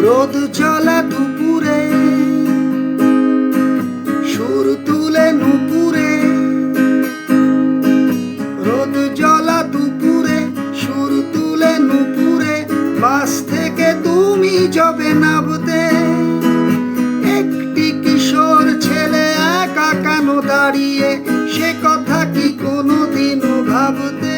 রোদ জ্বলা দুপুরে সুর তুলে নুপুরে, রোদ জ্বলা দুপুরে সুর তুলে নুপুরে, বাস থেকে তুমি যাবে নাবতে। একটি কিশোর ছেলে একা কেন দাঁড়িয়ে, সে কথা কি কোনোদিনও ভাবতে?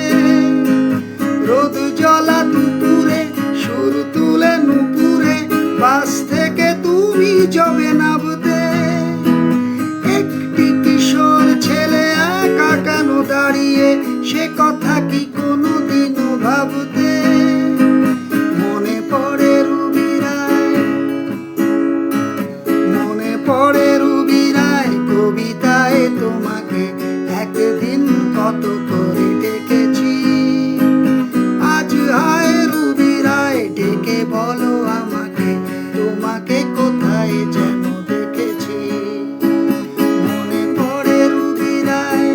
রোদ জ্বলা দুপুরে সুর তুলে নুপুরে, বাস থেকে তুমি যাবে নাবতে। একটি কিশোর ছেলে একা কেন দাঁড়িয়ে, সে কথা কি কোনোদিনও ভাবতে? মনে পড়ে রুবি রায়, মনে পড়ে রুবি রায় কবিতায় তোমাকে একদিন কত করে ডেকেছি। আজ হায় রুবি রায় ডেকে বলো আমাকে, তোমাকে কোথায় যেন দেখেছি। মনে পড়ে রুবি রায়,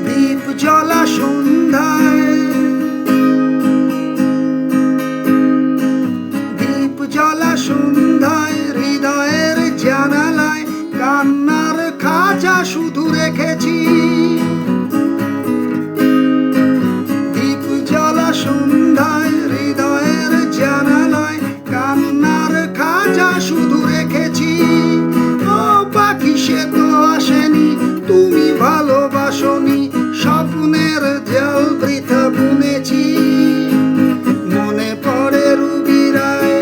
দীপ জ্বলা সন্ধ্যায়, দীপ জ্বলা সন্ধ্যায়, হৃদয়ের জানালায় কান্নার খাঁচা শুধু রেখেছি। দীপ জ্বলা সন্ধ্যায়, হৃদয়ের জানালায় কান্নার খাঁচা শুধু রেখেছি। ও পাখি সে তো আসেনি, তুমি ভালোবাসনি, স্বপ্নের জাল বৃথা বুনেছি। মনে পড়ে রুবি রায়,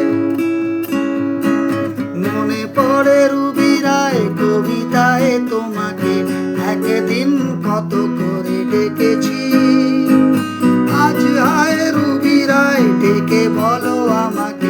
মনে পড়ে রুবি রায় কবিতায় তোমাকে একদিন কত করে ডেকেছি। আজ হায় রুবি রায় ডেকে বলো আমাকে,